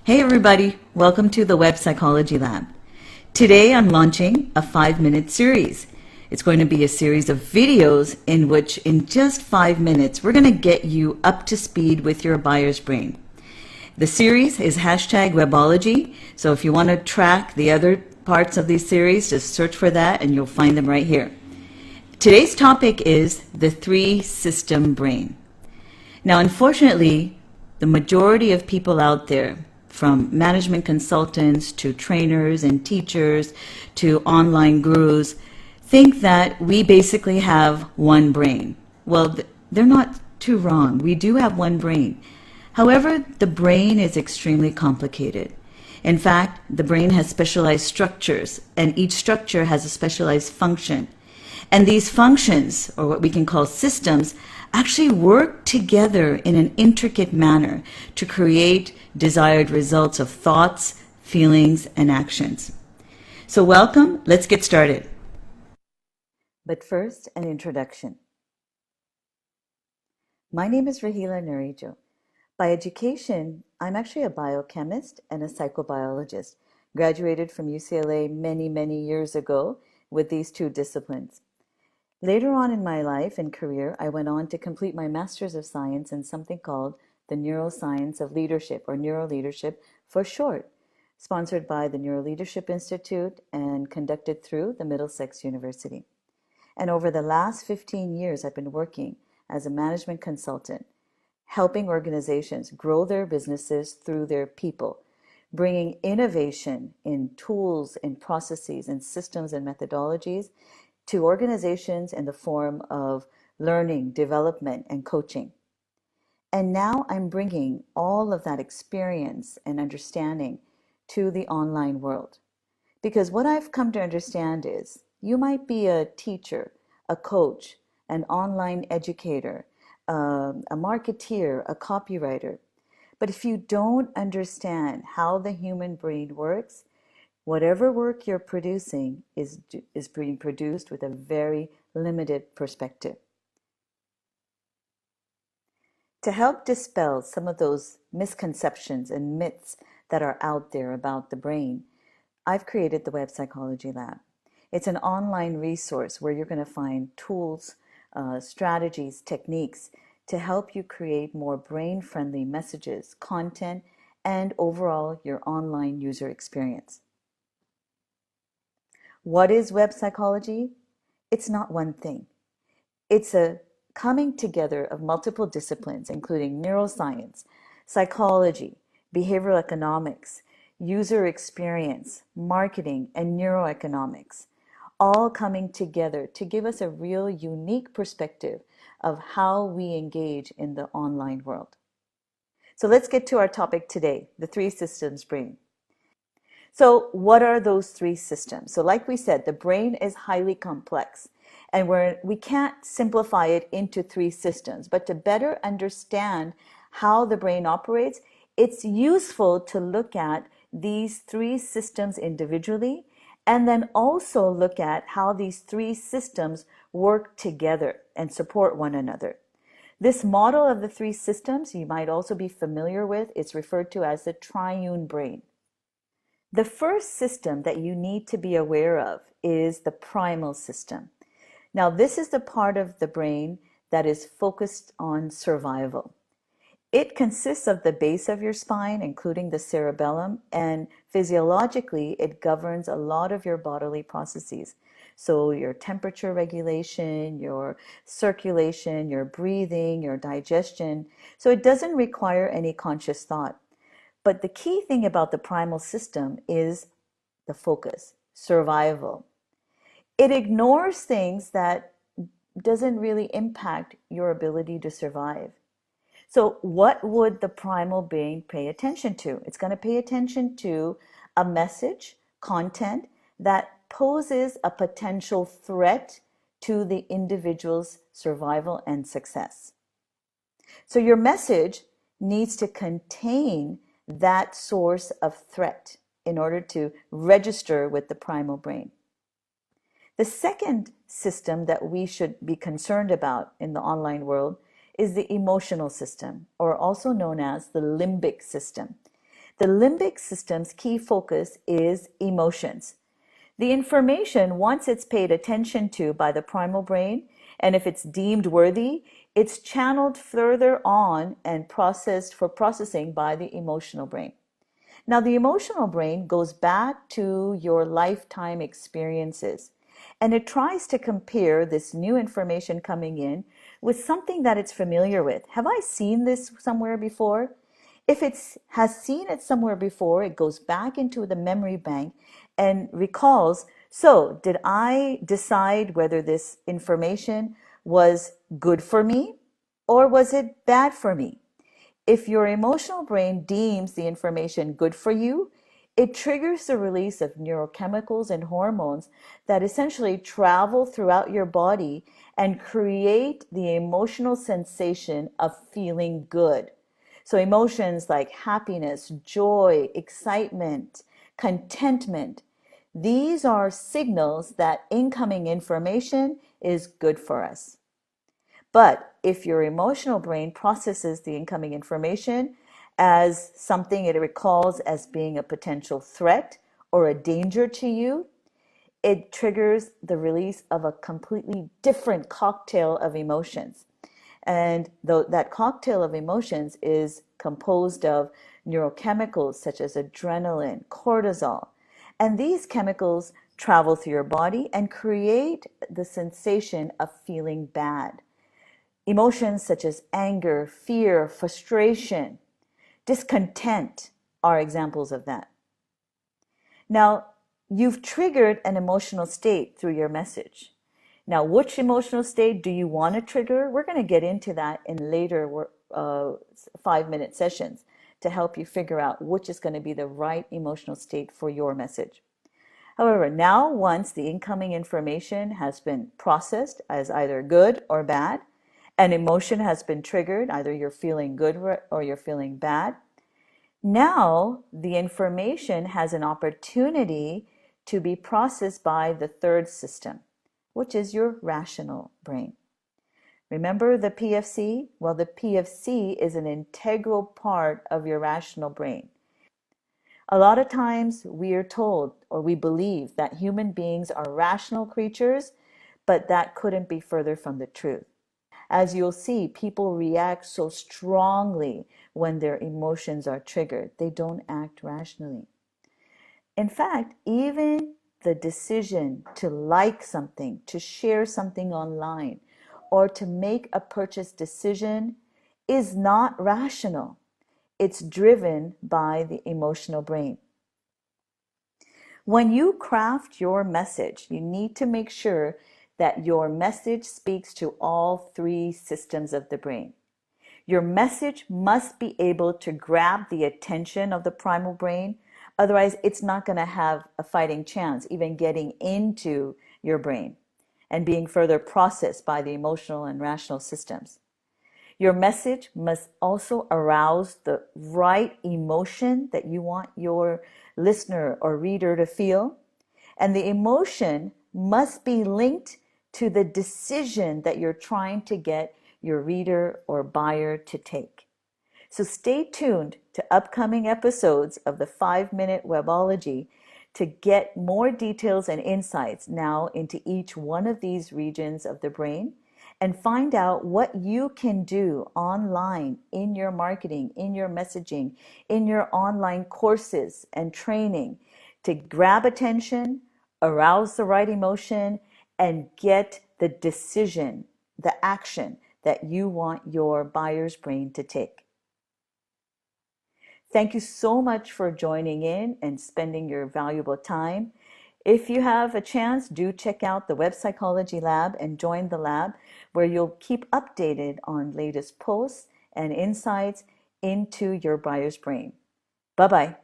Hey everybody, welcome to the Web Psychology Lab. Today I'm launching a 5-minute series. It's going to be a series of videos in which in just 5 minutes we're going to get you up to speed with your buyer's brain. The series is #Webology, so if you want to track the other parts of these series, just search for that and you'll find them right here. Today's topic is the 3-system brain. Now unfortunately, the majority of people out there, from management consultants to trainers and teachers to online gurus, think that we basically have one brain. Well, they're not too wrong. We do have one brain. However, the brain is extremely complicated. In fact, the brain has specialized structures, and each structure has a specialized function. And these functions, or what we can call systems, actually work together in an intricate manner to create desired results of thoughts, feelings, and actions. So welcome, let's get started. But first, an introduction. My name is Rahila. By education, I'm actually a biochemist and a psychobiologist. Graduated from UCLA many years ago with these two disciplines. Later on in my life and career, I went on to complete my Master's of Science in something called the Neuroscience of Leadership, or Neuroleadership for short, sponsored by the Neuroleadership Institute and conducted through the Middlesex University. And over the last 15 years, I've been working as a management consultant, helping organizations grow their businesses through their people, bringing innovation in tools, in processes, in systems and methodologies to organizations in the form of learning, development, and coaching. And now I'm bringing all of that experience and understanding to the online world. Because what I've come to understand is you might be a teacher, a coach, an online educator, a marketeer, a copywriter. But if you don't understand how the human brain works, whatever work you're producing is being produced with a very limited perspective. To help dispel some of those misconceptions and myths that are out there about the brain, I've created the Web Psychology Lab. It's an online resource where you're going to find tools, strategies, techniques to help you create more brain-friendly messages, content, and overall your online user experience. What is web psychology? It's not one thing. It's a coming together of multiple disciplines, including neuroscience, psychology, behavioral economics, user experience, marketing, and neuroeconomics, all coming together to give us a real unique perspective of how we engage in the online world. So let's get to our topic today, the 3 systems brain. So what are those 3 systems? So like we said, the brain is highly complex, and we can't simplify it into 3 systems. But to better understand how the brain operates, it's useful to look at these 3 systems individually, and then also look at how these 3 systems work together and support one another. This model of the 3 systems you might also be familiar with. It's referred to as the triune brain. The first system that you need to be aware of is the primal system. Now, this is the part of the brain that is focused on survival. It consists of the base of your spine, including the cerebellum, and physiologically, it governs a lot of your bodily processes. So your temperature regulation, your circulation, your breathing, your digestion. So it doesn't require any conscious thought. But the key thing about the primal system is the focus, survival. It ignores things that doesn't really impact your ability to survive. So what would the primal brain pay attention to? It's going to pay attention to a message, content that poses a potential threat to the individual's survival and success. So your message needs to contain that source of threat in order to register with the primal brain. The second system that we should be concerned about in the online world is the emotional system, or also known as the limbic system. The limbic system's key focus is emotions. The information, once it's paid attention to by the primal brain, and if it's deemed worthy, it's channeled further on and processed for processing by the emotional brain. Now, the emotional brain goes back to your lifetime experiences, and it tries to compare this new information coming in with something that it's familiar with. Have I seen this somewhere before? If it has seen it somewhere before, it goes back into the memory bank and recalls, so did I decide whether this information was good for me or was it bad for me? If your emotional brain deems the information good for you, it triggers the release of neurochemicals and hormones that essentially travel throughout your body and create the emotional sensation of feeling good. So emotions like happiness, joy, excitement, contentment, these are signals that incoming information is good for us. But if your emotional brain processes the incoming information as something it recalls as being a potential threat or a danger to you, it triggers the release of a completely different cocktail of emotions. And that cocktail of emotions is composed of neurochemicals such as adrenaline, cortisol. And these chemicals travel through your body and create the sensation of feeling bad. Emotions such as anger, fear, frustration, discontent are examples of that. Now, you've triggered an emotional state through your message. Now, which emotional state do you want to trigger? We're going to get into that in later 5-minute sessions to help you figure out which is going to be the right emotional state for your message. However, now once the incoming information has been processed as either good or bad, an emotion has been triggered, either you're feeling good or you're feeling bad. Now the information has an opportunity to be processed by the third system, which is your rational brain. Remember the PFC? Well, the PFC is an integral part of your rational brain. A lot of times we are told or we believe that human beings are rational creatures, but that couldn't be further from the truth. As you'll see, people react so strongly when their emotions are triggered. They don't act rationally. In fact, even the decision to like something, to share something online, or to make a purchase decision is not rational. It's driven by the emotional brain. When you craft your message, you need to make sure that your message speaks to all three systems of the brain. Your message must be able to grab the attention of the primal brain. Otherwise, it's not going to have a fighting chance even getting into your brain and being further processed by the emotional and rational systems. Your message must also arouse the right emotion that you want your listener or reader to feel. And the emotion must be linked to the decision that you're trying to get your reader or buyer to take. So stay tuned to upcoming episodes of the 5-Minute Webology to get more details and insights now into each one of these regions of the brain and find out what you can do online in your marketing, in your messaging, in your online courses and training to grab attention, arouse the right emotion, and get the decision, the action that you want your buyer's brain to take. Thank you so much for joining in and spending your valuable time. If you have a chance, do check out the Web Psychology Lab and join the lab where you'll keep updated on latest posts and insights into your buyer's brain. Bye-bye.